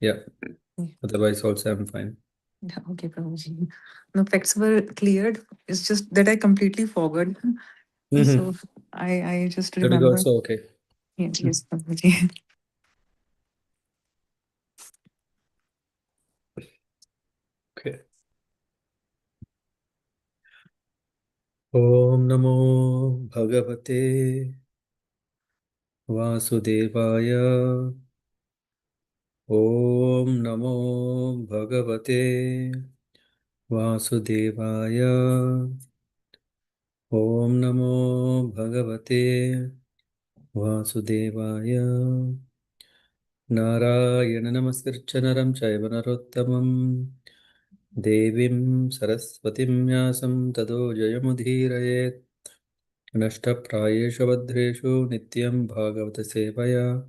Yeah. Yeah. Otherwise, also I'm fine. Okay, Prabhuji. No, facts were cleared. It's just that I completely forgot. So I just That is remember. also okay. Yes, yes, Prabhuji. Okay. Om Namo Bhagavate Vasudevaya. Om Namo Bhagavate Vasudevaya. Om Namo Bhagavate Vasudevaya. Narayana Namaskricha Naram Chaiva Narottamam Devim Saraswatim Vyasam Tado Jayamudhirayet Nashtaprayeshu Vadreshu Nityam Bhāgavata-sevayā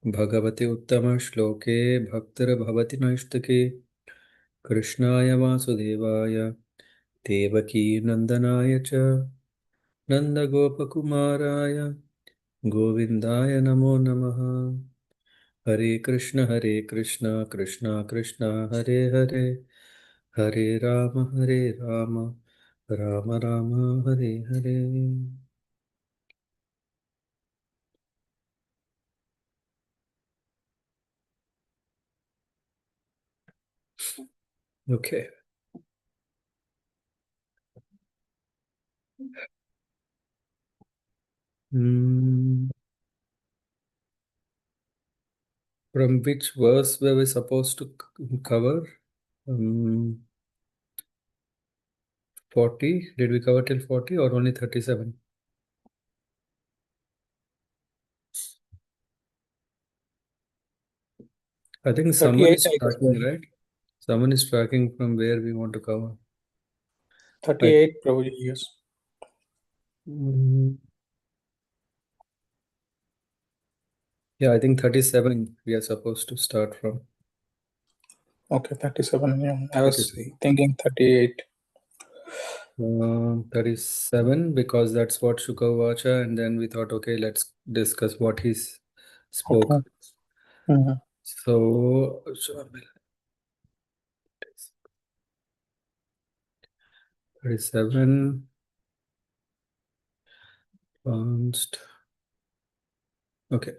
Bhagavate Uttama Shloke Bhaktar Bhavati Naishtake Krishnaya Vasudevaya Devaki Nandanaya Cha Nanda Gopakumaraya Govindaya Namo Namaha Hare Krishna Krishna Krishna Hare Hare Hare Rama Rama Rama Hare Hare. Okay. From which verse were we supposed to cover? 40? Did we cover till 40 or only 37? I think someone 38, is I guess. tracking, right? Someone is tracking from where we want to cover. 38, Prabhuji, yes. Yeah, I think 37 we are supposed to start from. Okay, 37. Yeah. I was 37. thinking 38. 37 because that's what Shukavacha, and then we thought, okay, let's discuss what he spoke. Okay. Mhm. So 37 advanced. Okay.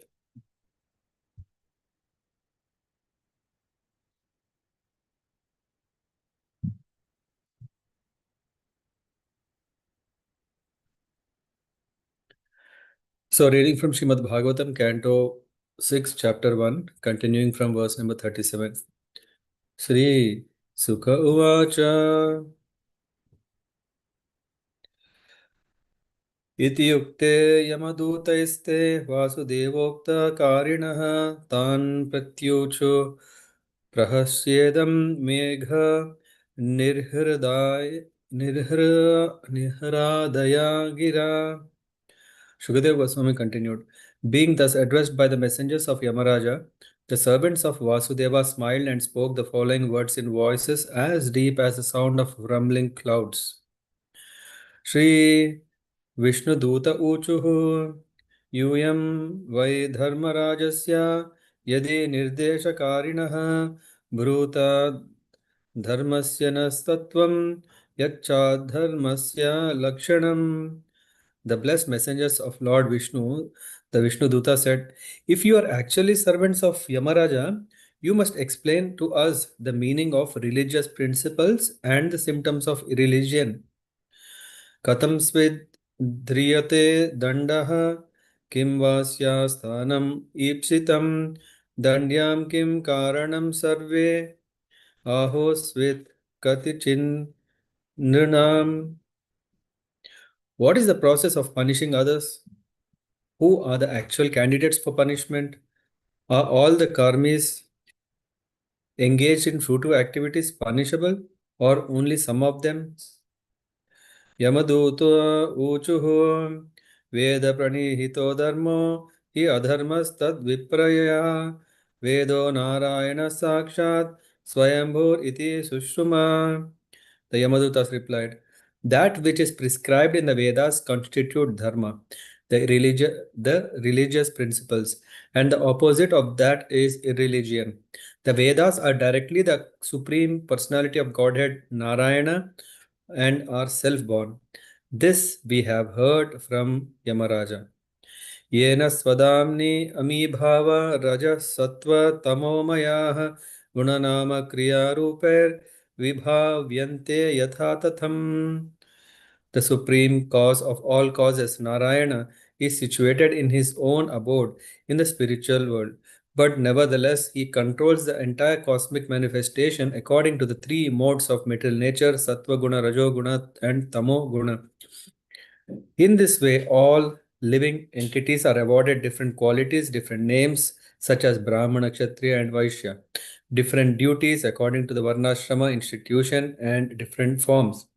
So reading from Srimad Bhagavatam, Canto 6, Chapter 1, continuing from verse number 37. Sri Sukha Uvacha Iti yukte Yamadutaiste Vasudevokta Karinah Tan Pratyucho Prahasyedam Megha Nirhradaya Gira. Shukadeva Goswami continued, being thus addressed by the messengers of Yamaraja, the servants of Vasudeva smiled and spoke the following words in voices as deep as the sound of rumbling clouds. Shri Vishnu Duta Uchuhu Yuyam Vai Dharmarajasya Yadi Nirdeshakarinaha Bhuta Dharmasya Nastatvam Yaccha Dharmasya Lakshanam. The blessed messengers of Lord Vishnu, the Vishnu Duta said, if you are actually servants of Yamaraja, you must explain to us the meaning of religious principles and the symptoms of irreligion. Katham svid dhriyate dandaha kim vasya sthanam ipsitam dandyam kim karanam sarve aho svit katichin nrinam. What is the process of punishing others? Who are the actual candidates for punishment? Are all the karmis engaged in fruitive activities punishable or only some of them? Yamaduto uchuhu Veda pranihito dharmo hi adharmas tad vipraya Vedo narayana sakshat swayambhur iti sushruma. The Yamadutas replied, that which is prescribed in the Vedas constitute dharma. the religious principles, and the opposite of that is irreligion. The Vedas are directly the supreme personality of Godhead Narayana and are self-born. This we have heard from Yamaraja. येन स्वदाम्नि अमीभाव रजः सत्त्व तमोमयाः गुणनाम क्रियारूपैर्विभाव्यन्ते यथा तथम्. The supreme cause of all causes, Narayana, is situated in his own abode in the spiritual world. But nevertheless, he controls the entire cosmic manifestation according to the three modes of material nature, Sattva Guna, Rajo Guna, and Tamo Guna. In this way, all living entities are awarded different qualities, different names, such as Brahmana, Kshatriya, and Vaishya, different duties according to the Varnashrama institution, and different forms.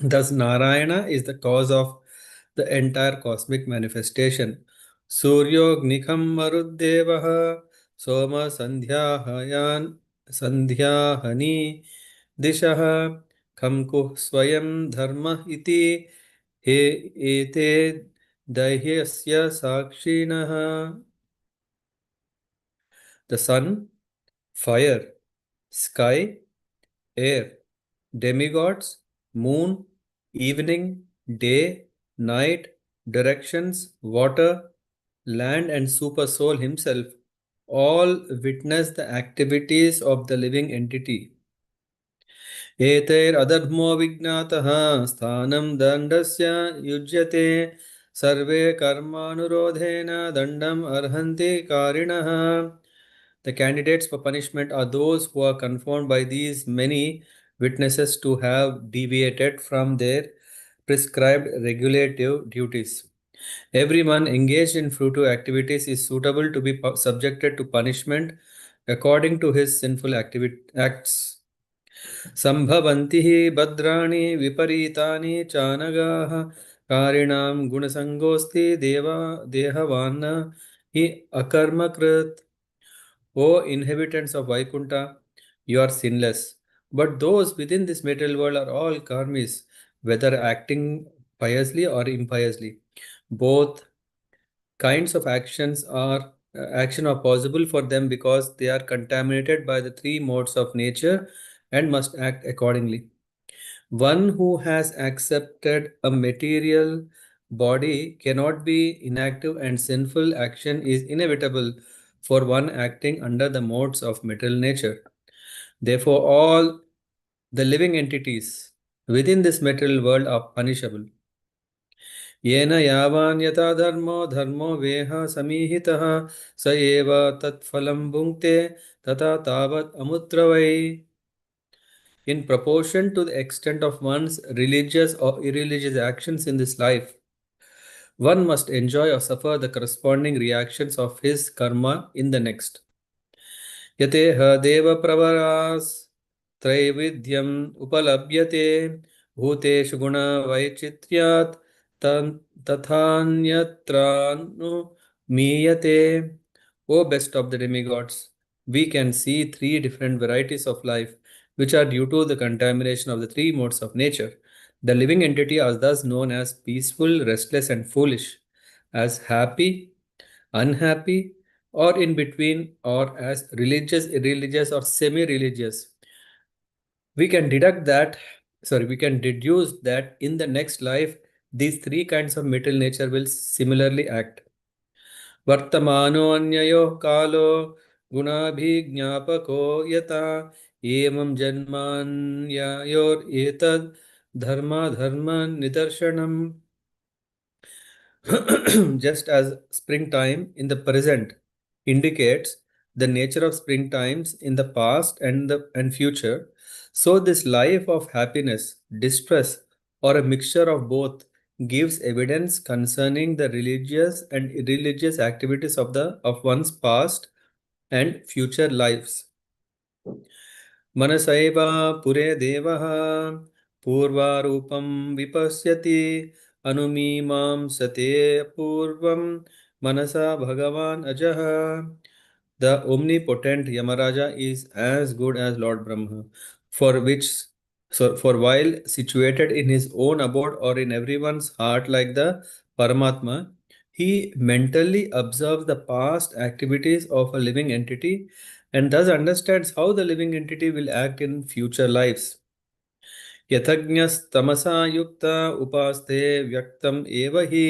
Thus, Narayana is the cause of the entire cosmic manifestation. Suryo Gnikham Maruddevaha Soma Sandhyahani Dishaha Kamkuh Swayam Dharma iti He ete dahyasya sakshinaha. The sun, fire, sky, air, demigods, moon, evening, day, night, directions, water, land, and super soul himself all witness the activities of the living entity. एतैरदध्मो विज्ञातः स्थानं दण्डस्य युज्यते सर्वे कर्मानुरोधेन दण्डम् अर्हन्ति कारिणः. The candidates for punishment are those who are confirmed by these many witnesses to have deviated from their prescribed regulative duties. Everyone engaged in fruitive activities is suitable to be subjected to punishment according to his sinful acts. सम्भवन्ति हि भद्राणि विपरीतानि चानगाः कारिणां गुणसङ्गोऽस्ति देहवान् हि अकर्मकृत्. O inhabitants of Vaikunta, you are sinless, but those within this material world are all karmis, whether acting piously or impiously. Both kinds of action are possible for them because they are contaminated by the three modes of nature and must act accordingly. One who has accepted a material body cannot be inactive, and sinful action is inevitable for one acting under the modes of material nature. Therefore, all the living entities within this material world are punishable. येन यावान् यथा धर्मो वेह समीहितः स एव तत्फलं भुङ्क्ते तथा तावत् अमुत्र वै. In proportion to the extent of one's religious or irreligious actions in this life, one must enjoy or suffer the corresponding reactions of his karma in the next. Yateha deva pravaras traividyam upalabhyate bhuteshu guna vaichityat tathanyatra miyate. O best of the demigods, we can see three different varieties of life which are due to the contamination of the three modes of nature. The living entity are thus known as peaceful, restless, and foolish, as happy, unhappy, or in between, or as religious, irreligious, or semi-religious. We can we can deduce that in the next life, these three kinds of material nature will similarly act. वर्तमानोऽन्ययोः कालो गुणाभिज्ञापको यथा एवं जन्मान्ययोरेतद् धर्माधर्मनिदर्शनम्. Just as springtime in the present indicates the nature of springtimes in the past and future, so this life of happiness, distress, or a mixture of both gives evidence concerning the religious and irreligious activities of one's past and future lives. मनसैव पुरे देवः पूर्वारूपं विपश्यति अनुमीमांसते पूर्वं मनसा भगवान् अजः. The omnipotent Yamaraja is as good as Lord Brahma, for while situated in his own abode or in everyone's heart like the Paramatma, he mentally observes the past activities of a living entity and thus understands how the living entity will act in future lives. यथज्ञस्तमसा युक्त उपास्ते व्यक्तम एव हि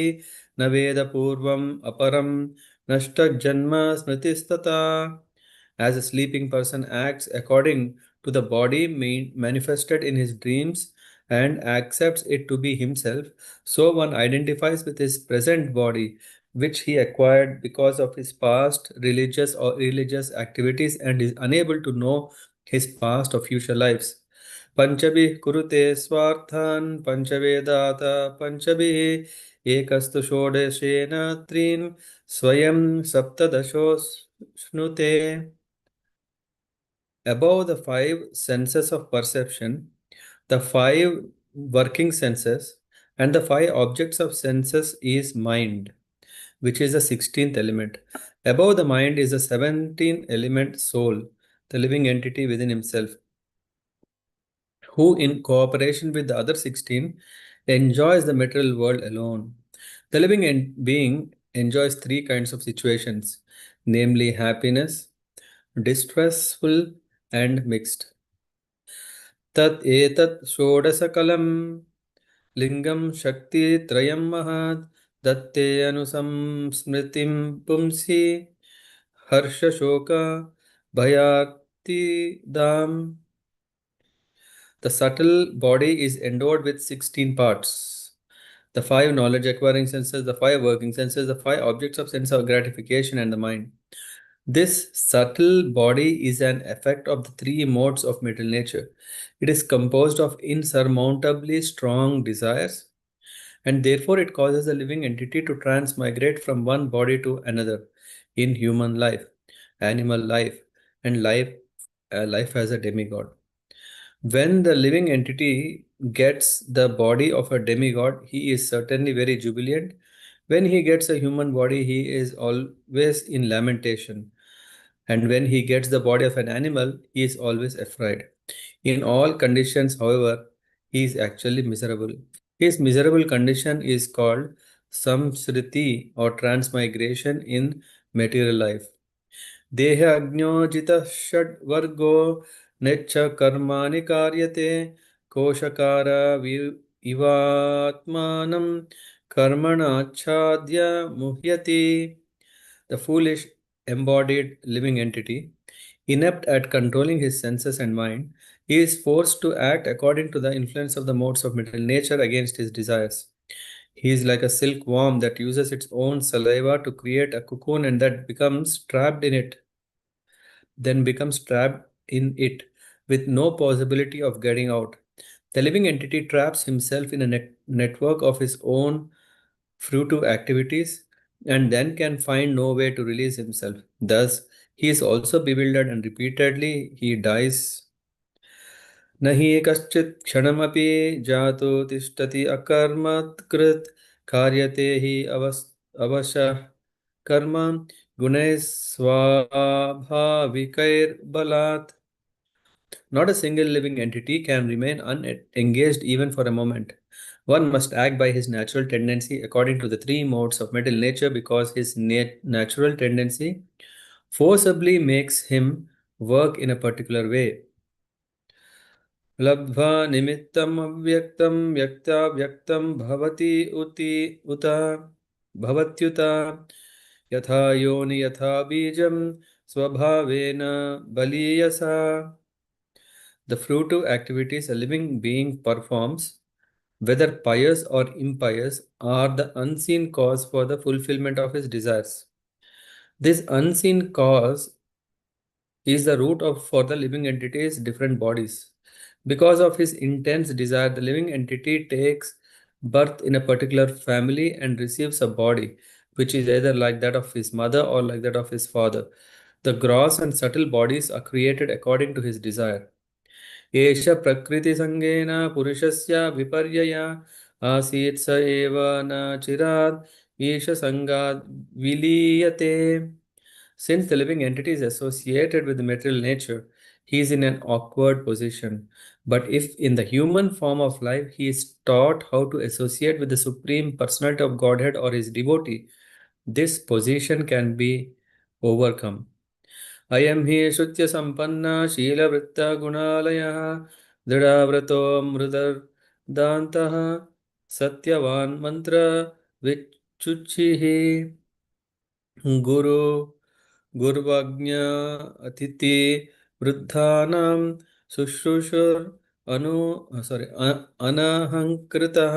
न वेद पूर्वम अपरम नष्टजन्म स्मृतिस्तता. As a sleeping person acts according to the body manifested in his dreams and accepts it to be himself, so one identifies with his present body, which he acquired because of his past religious or religious activities and is unable to know his past or future lives. पंचभिः कुरुते स्वार्थान् पञ्चवेदात पंचभिः एकस्तु षोडशेन त्रीन् स्वयं सप्तदशोऽश्नुते. Above the five senses of perception, the five working senses, and the five objects of senses is mind, which is the 16th element. Above the mind is the 17th element soul, the living entity within himself, who, in cooperation with the other 16, enjoys the material world alone. The living being enjoys three kinds of situations, namely happiness, distressful, and mixed. Tat etat षोडशकलं lingam shakti trayam mahad datte anusam pumsi harsha shoka bhayati dam. The subtle body is endowed with 16 parts. The five knowledge acquiring senses, the five working senses, the five objects of sense of gratification, and the mind. This subtle body is an effect of the three modes of material nature. It is composed of insurmountably strong desires, and therefore it causes a living entity to transmigrate from one body to another in human life, animal life, and life as a demigod. When the living entity gets the body of a demigod, he is certainly very jubilant. When he gets a human body, he is always in lamentation. And when he gets the body of an animal, he is always afraid. In all conditions, however, he is actually miserable. His miserable condition is called samsriti or transmigration in material life. देहाज्ञोजितः षड्वर्गो नेच्छ कर्माणि कार्यते कोशकार इवात्मानं कर्मणाच्छाद्य मुह्यति. The foolish embodied living entity, inept at controlling his senses and mind, he is forced to act according to the influence of the modes of material nature against his desires. He is like a silkworm that uses its own saliva to create a cocoon and that becomes trapped in it with no possibility of getting out. The living entity traps himself in a network of his own fruitive activities and then can find no way to release himself. Thus, he is also bewildered and repeatedly he dies. न हि कश्चित् क्षणमपि जातो तिष्ठति अकर्मकृत् कार्यते हि अवशः कर्म गुणैः स्वाभाविकैर्बलात्. Not a single living entity can remain unengaged even for a moment. One must act by his natural tendency according to the three modes of material nature because his natural tendency forcibly makes him work in a particular way. लब्ध्वा निमित्तम् अव्यक्तं व्यक्ताव्यक्तं भवति उत भवत्युत यथा योनि यथा बीजं स्वभावेन बलीयसा. The fruitive activities a living being performs, whether pious or impious, are the unseen cause for the fulfillment of his desires. This unseen cause is the root of for the living entity's different bodies. Because of his intense desire, the living entity takes birth in a particular family and receives a body, which is either like that of his mother or like that of his father. The gross and subtle bodies are created according to his desire. एष प्रकृतिसङ्गेन पुरुषस्य विपर्यया आसीत् स एव न चिरात् ईश सङ्गात् विलीयते. Since the living entity is associated with the material nature, he is in an awkward position. But if in the human form of life he is taught how to associate with the Supreme Personality of Godhead or his devotee, this position can be overcome. अयं हि श्रुत्यसम्पन्ना शीलवृत्तगुणालयः दृढव्रतो मृदर्दान्तः सत्यवान् मन्त्रविच्युचिः गुरु गुर्वज्ञ अतिथि वृद्धानां शुश्रूषुर् अनु sorry अनहङ्कृतः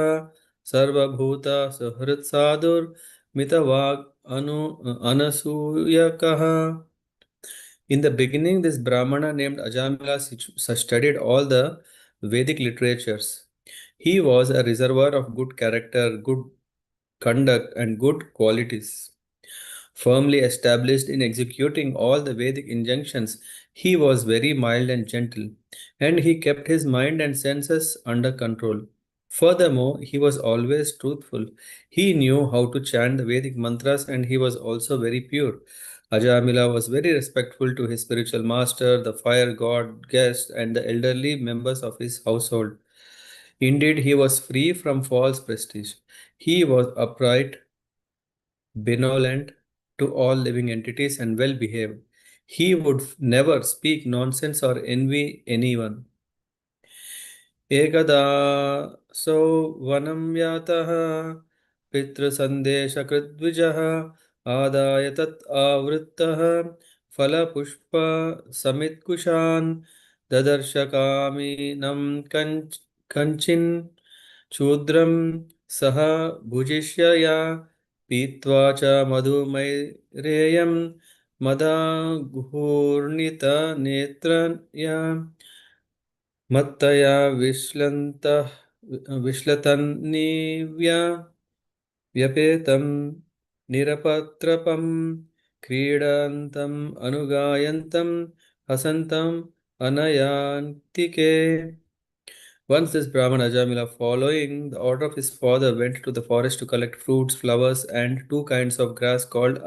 सर्वभूत सुहृत्साधुर्मितवाग् अनसूयकः. In the beginning, this Brahmana named Ajamila studied all the Vedic literatures. He was a reservoir of good character, good conduct, and good qualities. Firmly established in executing all the Vedic injunctions, he was very mild and gentle, and he kept his mind and senses under control. Furthermore, he was always truthful. He knew how to chant the Vedic mantras, and he was also very pure. Ajamila was very respectful to his spiritual master, the fire god, guests, and the elderly members of his household. Indeed, he was free from false prestige. He was upright, benevolent to all living entities, and well behaved. He would never speak nonsense or envy anyone. एकदा सौ वनं यातः पितृसन्देशकृद्विजः आदाय तत् आवृत्तः फलपुष्पसमित्कुशान् ददर्शकामिनं कञ्चिन् क्षुद्रं सह भुजिष्यया पीत्वा च मधुमैरेयं मदाघूर्णितनेत्रया मत्तया विश्लतन्निव्या व्यपेतं निरपत्रपं क्रीडन्तम् अनुगायन्तं हसन्तम् अनयान्तिके. Once this Brahman Ajamila, following the order of his father, went to the forest to collect fruits, flowers, and two kinds of grass called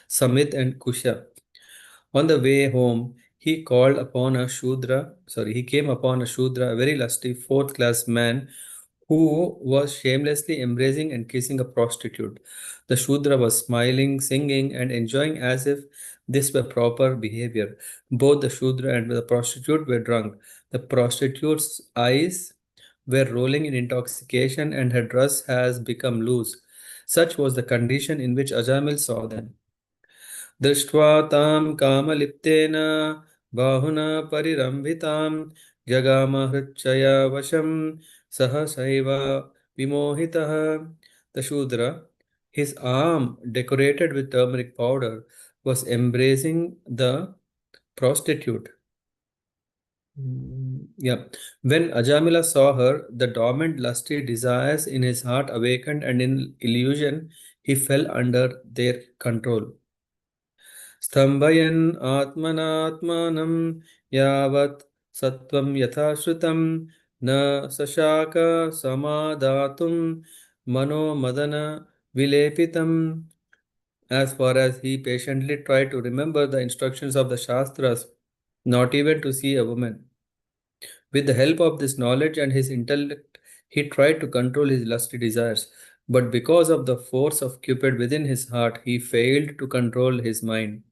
Samit and Kusha. On the way home, he came upon a Shudra, a very lusty fourth class man who was shamelessly embracing and kissing a prostitute. The Shudra was smiling, singing, and enjoying as if this were proper behavior. Both the Shudra and the prostitute were drunk. The prostitute's eyes were rolling in intoxication, and her dress has become loose. Such was the condition in which Ajamil saw them. दृष्ट्वा तां कामलिप्तेन बाहुना परिरम्भितां जगामहृच्छया वशं सहसैव विमोहितः. The Shudra, his arm decorated with turmeric powder, was embracing the prostitute. Yeah. When Ajamila saw her, the dormant lusty desires in his heart awakened, and in illusion he fell under their control. स्तम्भयन् आत्मनात्मानं यावत् सत्त्वं यथा श्रुतं न सशाक समादातुं मनोमदन विलेपितम्. As far as he patiently tried to remember the instructions of the Shastras, not even to see a woman. With the help of this knowledge and his intellect, he tried to control his lusty desires. But because of the force of Cupid within his heart, he failed to control his mind.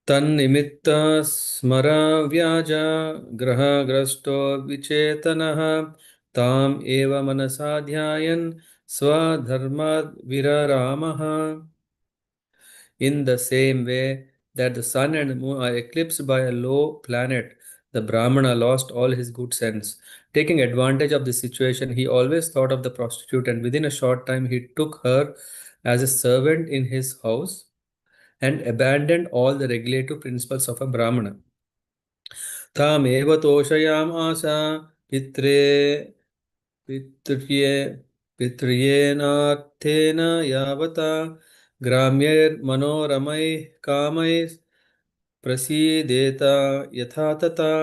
तन्निमित्त स्मर व्याज ग्रहग्रस्तो विचेतनः ताम एव मनसा ध्यायन् स्वधर्माद् विररामः. In the same way that the sun and moon are eclipsed by a low planet, the Brahmana lost all his good sense. Taking advantage of the situation, he always thought of the prostitute, and within a short time he took her as a servant in his house and abandoned all the regulative principles of a Brahmana. तामेव तोषयामास पित्रे पितृये पितृयेनार्थेन यावता ग्राम्यैर्मनोरमैः कामैः प्रसीदेत यथा तथा.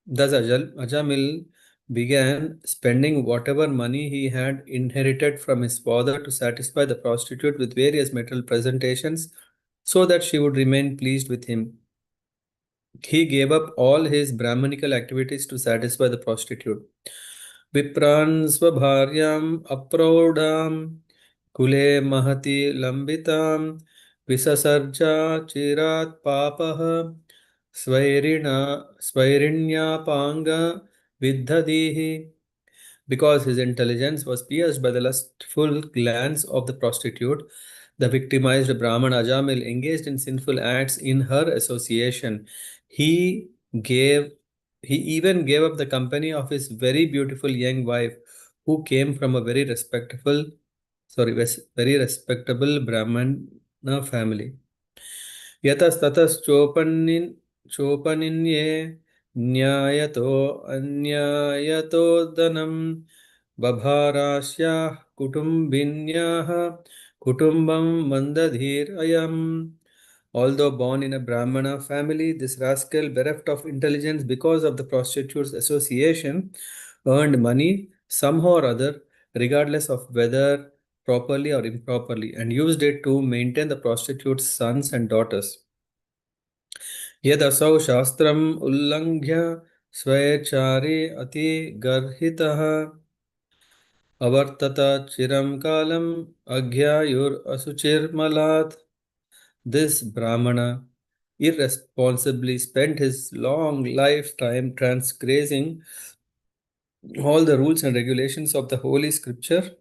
Thus Ajamil began spending whatever money he had inherited from his father to satisfy the prostitute with various material presentations so that she would remain pleased with him. He gave up all his Brahmanical activities to satisfy the prostitute. Vipran svabharyam apraudam kule mahati lambitam visasarja chirat papah svairinya panga viddhadihi. Because his intelligence was pierced by the lustful glance of the prostitute, the victimized Brahman Ajamil engaged in sinful acts in her association. He gave he even gave up the company of his very beautiful young wife, who came from a very respectable Brahmana family. यतस्ततश्चोपनिन्ये न्यायतो अन्यायतोदनं बभारास्याः कुटुम्बिन्याः कुटुम्बं मन्दधीरयम्. Although born in a Brahmana family, this rascal, bereft of intelligence because of the prostitute's association, earned money somehow or other, regardless of whether properly or improperly, and used it to maintain the prostitute's sons and daughters. यदसौ शास्त्रम् उल्लङ्घ्य स्वेच्छारे अतिगर्हितः अवर्तत चिरं कालम् अज्ञायुरसुचिर्मलात्. This Brahmana irresponsibly spent his long lifetime transgressing all the rules and regulations of the Holy Scripture,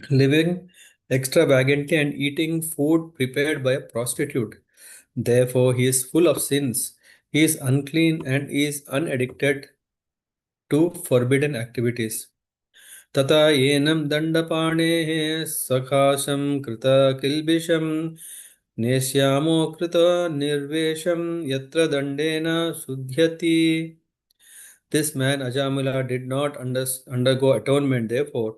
living extravagantly and eating food prepared by a prostitute. Therefore, he is full of sins. He is unclean and is unaddicted to forbidden activities. Tata yenam dandapanehe sakhasham krita kilbisham nesyamo krita nirvesham yatra dandena sudhyati. This man Ajamila did not undergo atonement. Therefore,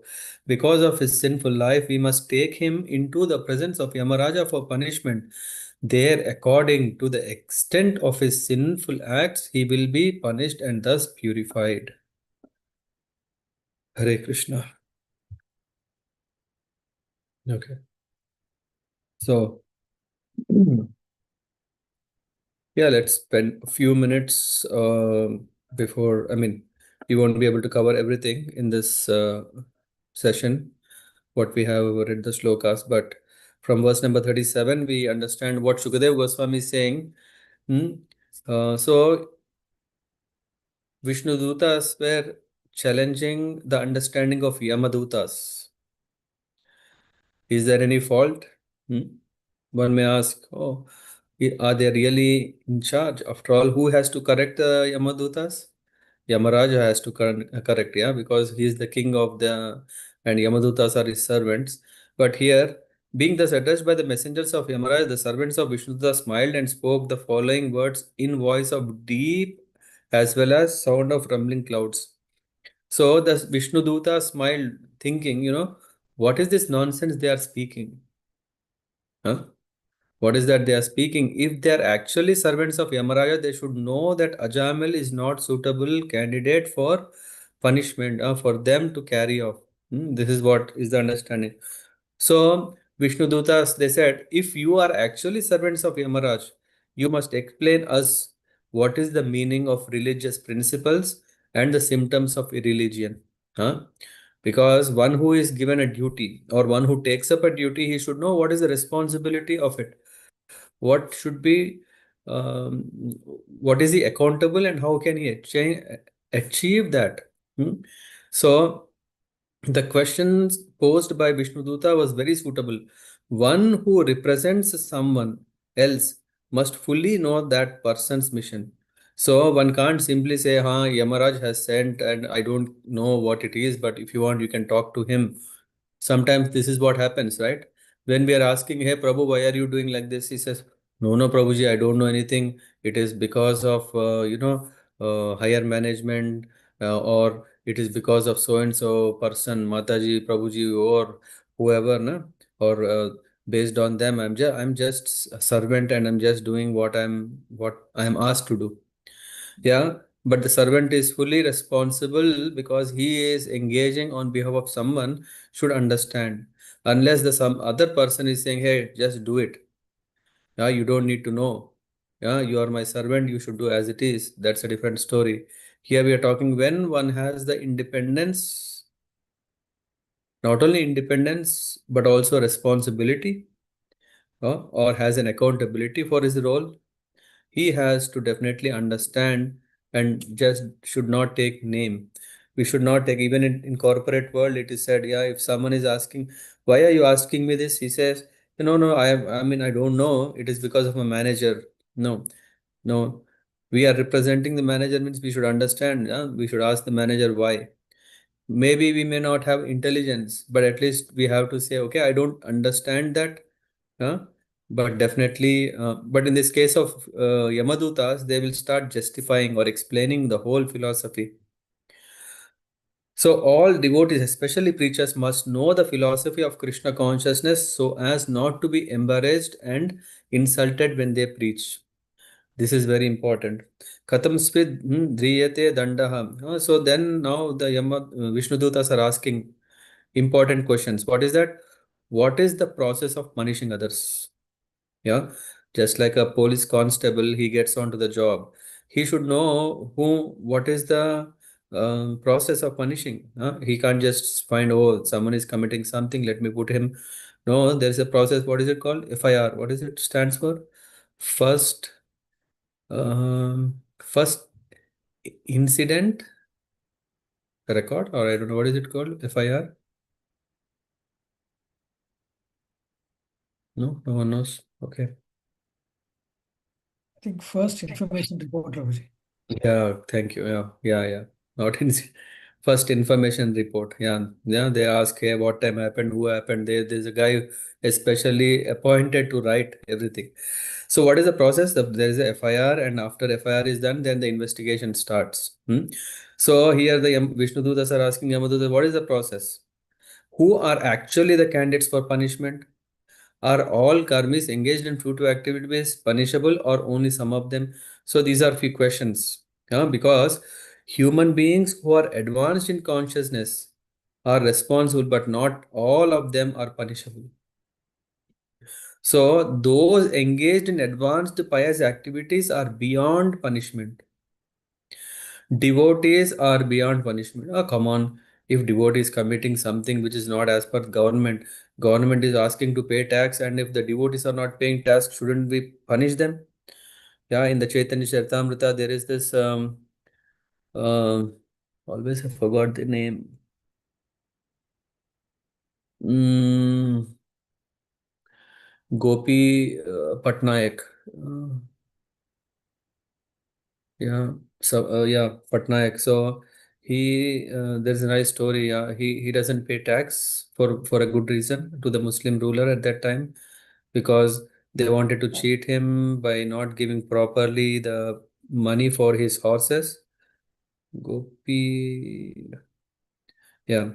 because of his sinful life, we must take him into the presence of Yamaraja for punishment. There, according to the extent of his sinful acts, he will be punished and thus purified. Hare Krishna. Okay. So, yeah, let's spend a few minutes before, we won't be able to cover everything in this session, what we have read the slokas, but from verse number 37, we understand what Shukadev Goswami is saying. So, Vishnudutas were challenging the understanding of Yamadutas. Is there any fault? One may ask, are they really in charge? After all, who has to correct the Yamadutas? Yamaraja has to correct, yeah, because he is the king of and Yamadutas are his servants. But here, being thus addressed by the messengers of Yamaraja, the servants of Vishnuduta smiled and spoke the following words in voice of deep as well as sound of rumbling clouds. So the Vishnuduta smiled, thinking, what is this nonsense they are speaking? Huh? What is that they are speaking? If they are actually servants of Yamaraja, they should know that Ajamil is not suitable candidate for punishment, for them to carry off. This is what is the understanding. So Vishnu Dutas, they said, if you are actually servants of Yamaraj, you must explain us what is the meaning of religious principles and the symptoms of irreligion. Huh? Because one who is given a duty or one who takes up a duty, he should know what is the responsibility of it. What should be, what is he accountable and how can he achieve that? So the questions posed by Vishnuduta was very suitable. One who represents someone else must fully know that person's mission. So one can't simply say, Yamaraj has sent and I don't know what it is, but if you want, you can talk to him. Sometimes this is what happens, right? When we are asking, hey, Prabhu, why are you doing like this? He says, no, Prabhuji, I don't know anything. It is because of, higher management or it is because of so and so person, Mataji, Prabhuji, or whoever, na? Or based on them, I'm just a servant and I'm just doing what I'm asked to do. Yeah, but the servant is fully responsible because he is engaging on behalf of someone, should understand. Unless the some other person is saying, hey, just do it. Yeah, you don't need to know. Yeah, you are my servant, you should do as it is. That's a different story. Here we are talking when one has the independence, not only independence, but also responsibility, or has an accountability for his role. He has to definitely understand and just should not take name. We should not take, even in corporate world, it is said, yeah, if someone is asking, why are you asking me this? He says, no, I mean, I don't know. It is because of my manager. No, no. We are representing the manager means we should understand. Yeah? We should ask the manager why. Maybe we may not have intelligence, but at least we have to say, okay, I don't understand that. Huh? But definitely, but in this case of Yamadutas, they will start justifying or explaining the whole philosophy. So all devotees, especially preachers, must know the philosophy of Krishna consciousness so as not to be embarrassed and insulted when they preach. This is very important. Katam spid driyate dandaha. So then now the Vishnudutas are asking important questions. What is that? What is the process of punishing others? Yeah, just like a police constable, he gets onto the job. He should know what is the process of punishing. He can't just find, oh, someone is committing something, let me put him. No, there's a process. What is it called? FIR. What is it stands for? First, first incident record, or I don't know what is it called. FIR. No, no one knows. Okay. I think first information report, Ravi. Yeah, thank you. Yeah. Not in first information report. Yeah. They ask, hey, what time happened, who happened. There's a guy especially appointed to write everything. So, what is the process? There is a FIR, and after FIR is done, then the investigation starts. So, here the Vishnudutas are asking Yamadutas, what is the process? Who are actually the candidates for punishment? Are all karmis engaged in fruitive activities punishable or only some of them? So these are few questions. Because human beings who are advanced in consciousness are responsible, but not all of them are punishable. So those engaged in advanced pious activities are beyond punishment. Devotees are beyond punishment. Oh, come on. If devotee is committing something which is not as per government, government is asking to pay tax, and if the devotees are not paying tax, shouldn't we punish them? Yeah, in the Chaitanya Charitamrita, there is this uh, always I forgot the name. Mm, Gopi Patnaik. Uh, Yeah, Patnaik. So there's a nice story. Yeah, he doesn't pay tax for a good reason to the Muslim ruler at that time, because they wanted to cheat him by not giving properly the money for his horses. Gopi, yeah.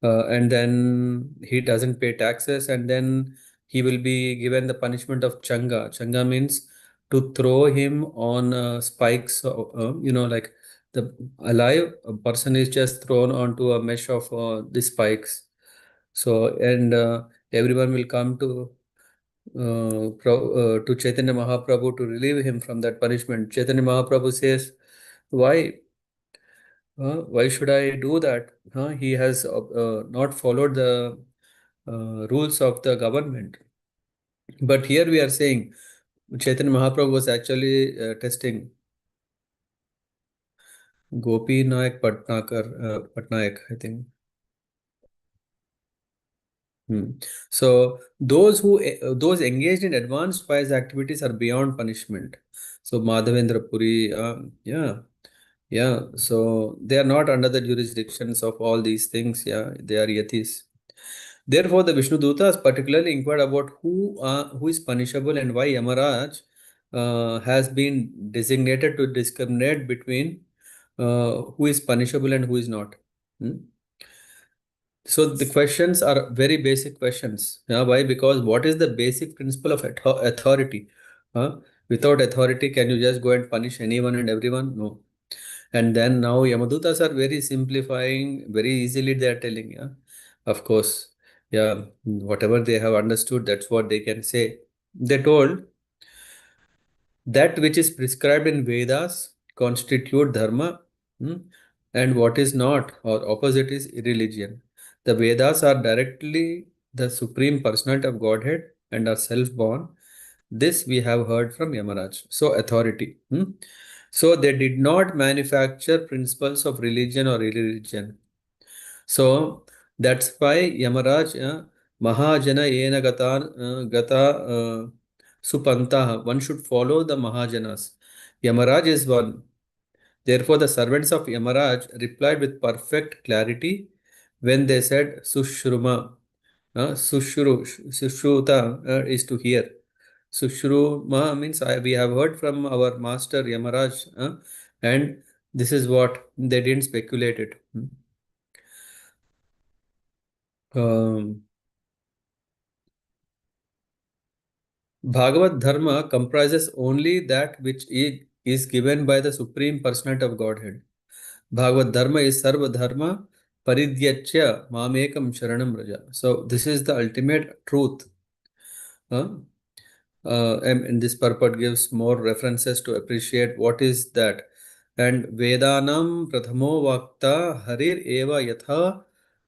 And then he doesn't pay taxes, and then he will be given the punishment of changa. Changa means to throw him on spikes, like the alive a person is just thrown onto a mesh of the spikes. So, and everyone will come to Chaitanya Mahaprabhu to relieve him from that punishment. Chaitanya Mahaprabhu says, why? Why should I do that? He has not followed the rules of the government. But here we are saying Chaitanya Mahaprabhu was actually testing Gopi Nayak Patnaik, I think. So those engaged in advanced pious activities are beyond punishment. So Madhavendra Puri, yeah. So they are not under the jurisdictions of all these things. Yeah, they are yatis. Therefore, the Vishnu Dutas particularly inquired about who is punishable and why Yamaraj has been designated to discriminate between who is punishable and who is not. Hmm? So the questions are very basic questions. Yeah, why? Because what is the basic principle of authority? Without authority, can you just go and punish anyone and everyone? No. And then now Yamadutas are very simplifying, very easily they are telling, yeah. Of course, yeah, whatever they have understood, that's what they can say. They told that which is prescribed in Vedas constitute dharma, hmm, and what is not or opposite is religion. The Vedas are directly the supreme personality of Godhead and are self-born. This we have heard from Yamaraj. So authority. So they did not manufacture principles of religion or irreligion. So that's why Yamaraj, Mahajana Yena Gata Supantaha. One should follow the Mahajanas. Yamaraj is one. Therefore, the servants of Yamaraj replied with perfect clarity when they said Sushruma. Sushruta is to hear. Sushruma means we have heard from our master Yamaraj, and this is what they didn't speculate it. Um, Bhagavad Dharma comprises only that which is given by the Supreme Personality of Godhead. Bhagavad Dharma is Sarva Dharma Paridyachya Mamekam Sharanam Raja. So this is the ultimate truth. Uh, and this purport gives more references to appreciate what is that. And Vedanam Prathamo Vakta Harir Eva Yatha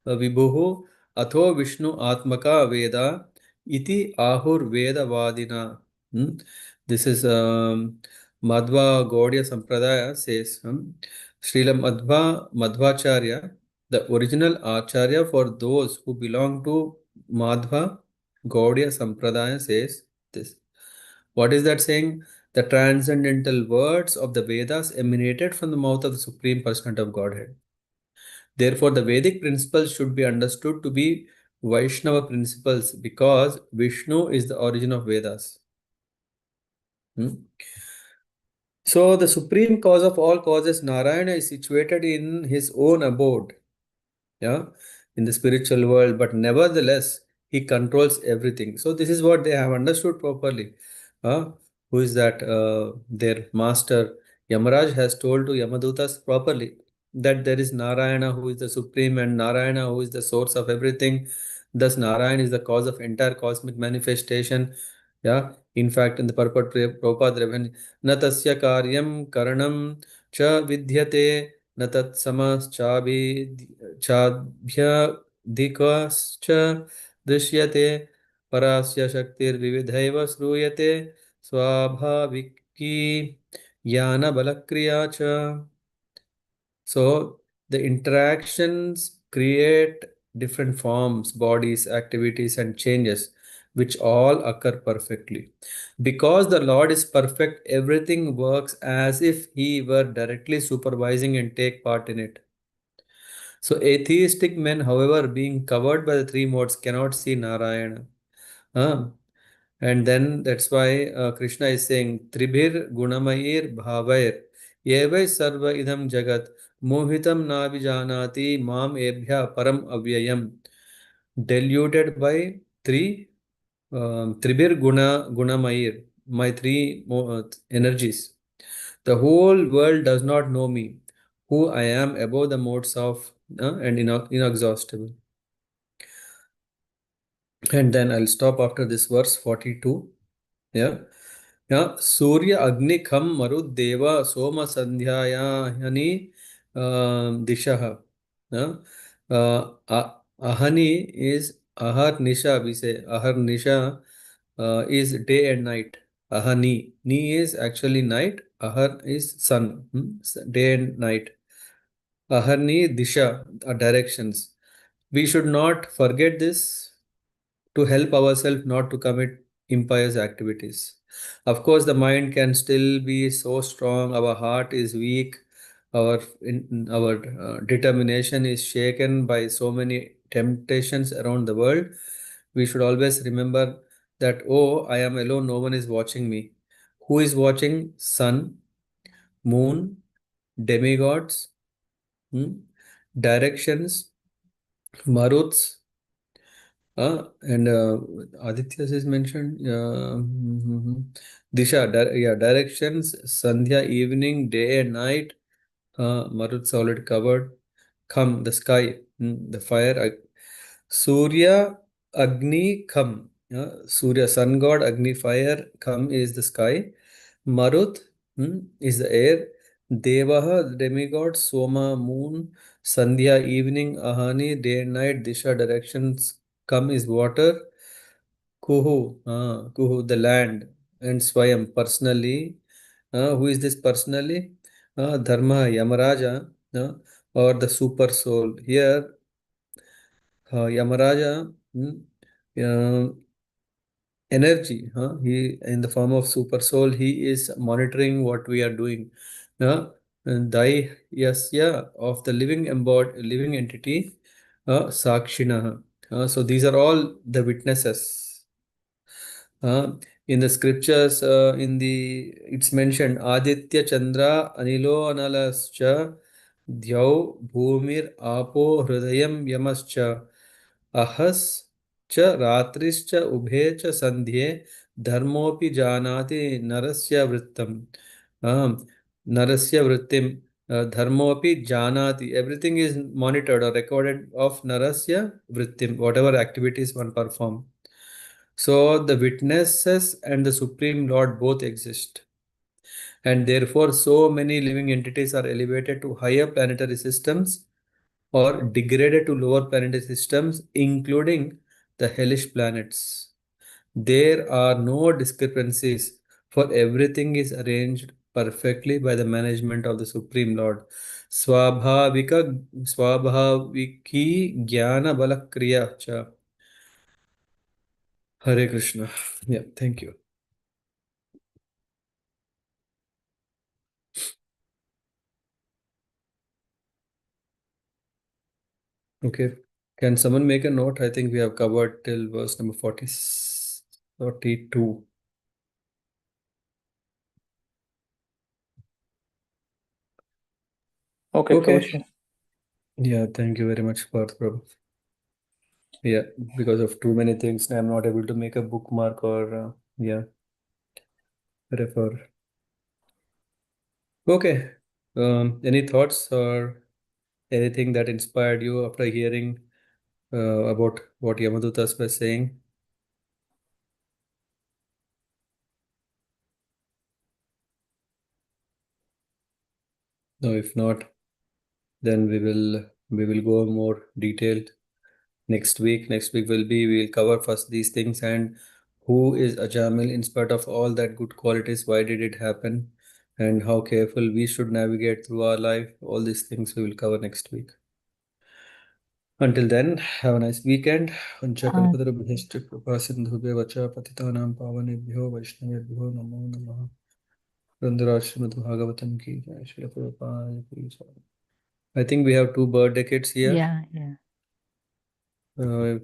Vibhuhu Atho Vishnu Atmaka Veda Iti Ahur Veda Vadina. This is Madhva Gaudiya Sampradaya says Srila Madhvacharya, the original Acharya for those who belong to Madhva Gaudiya Sampradaya says this. What is that saying? The transcendental words of the Vedas emanated from the mouth of the Supreme Personality of Godhead. Therefore, the Vedic principles should be understood to be Vaishnava principles because Vishnu is the origin of Vedas. So, the supreme cause of all causes, Narayana, is situated in his own abode, yeah, in the spiritual world, but nevertheless, he controls everything. So, this is what they have understood properly. Who is that? Their master Yamaraj has told to Yamadutas properly that there is Narayana who is the supreme and Narayana who is the source of everything. Thus, Narayana is the cause of entire cosmic manifestation. Yeah, in fact, in the purport, Prabhupada Revan, na tasya karyam karanam cha vidyate na tat चाभ्यधिकश्च दृश्यते परस्य शक्तिर्विविधैव श्रूयते स्वाभाविकी ज्ञानबलक्रिया च. So the interactions create different forms, bodies, activities, and changes, which all occur perfectly. Because the Lord is perfect, everything works as if He were directly supervising and take part in it. So atheistic men, however, being covered by the three modes, cannot see Narayana. Ah, and then that's why Krishna is saying, Tribhir Gunamayir Bhavair Evai Sarva Idam Jagat Mohitam Navijanati Mam Ebhya Param Avyayam. Diluted by Tribhir Gunamayir, my energies. The whole world does not know me, who I am above the modes of and inexhaustible. And then I'll stop after this verse 42. Yeah. Yeah. Surya Agni Kham Marud Deva Soma Sandhyayani Dishaha. Yeah. Ahani is Ahar Nisha, we say. Ahar Nisha is day and night. Ahani. Ni is actually night. Ahar is sun. Day and night. Aharni Disha are directions. We should not forget this to help ourselves not to commit impious activities. Of course, the mind can still be so strong, our heart is weak, our determination is shaken by so many temptations around the world. We should always remember that, oh, I am alone, no one is watching me. Who is watching? Sun, moon, demigods, directions, maruts, and Aditya's is mentioned. Disha, yeah, directions, Sandhya, evening, day and night, Marut, solid covered. Kham, the sky, the fire. Surya, Agni, Kham. Surya, sun god, Agni, fire. Kham is the sky. Marut is the air. Devaha, demigod. Soma, moon. Sandhya, evening. Ahani, day and night. Disha, directions. Kham is water. Kuhu, the land. And Swayam, personally. Who is this personally? Dharma, Yamaraja, or the super soul. Here, Yamaraja, uh, energy, he in the form of super soul, he is monitoring what we are doing. And Dai Yasya of the living entity, Sakshina. So these are all the witnesses. In the scriptures, it's mentioned Aditya Chandra Anilo Analascha Dhyau Bhumir Apo Hridayam Yamascha Ahas Cha Ratrischa Ubhe Cha Sandhye Dharmopi Janati Narasya Vrittam. Narasya Vrittim. Dharmopi Janati. Everything is monitored or recorded of Narasya Vrittim, whatever activities one perform. So the witnesses and the Supreme Lord both exist. And therefore, so many living entities are elevated to higher planetary systems or degraded to lower planetary systems, including the hellish planets. There are no discrepancies, for everything is arranged perfectly by the management of the Supreme Lord. Swabhaviki Jnana Bala Kriya cha. Hare Krishna. Yeah, thank you. Okay. Can someone make a note? I think we have covered till verse number 42. Okay, Okay. Prabhuji. Yeah, thank you very much, Parth Prabhu. Yeah, because of too many things, I'm not able to make a bookmark or, refer. Okay. Any thoughts or anything that inspired you after hearing about what Yamadutas was saying? No, if not, then we will go more detailed next week. Next week we'll cover first these things and who is Ajamil in spite of all that good qualities, why did it happen, and how careful we should navigate through our life. All these things we will cover next week. Until then, have a nice weekend. Vanchakalpatarubhishcha kripasindhubhyo vacha patitanam pavanebhyo vaishnavebhyo namo namaha. Randarashrimad Bhagavatam ki jai. Srila Prabhupada ki jai. I think we have two birthday kids here. Yeah. Uh,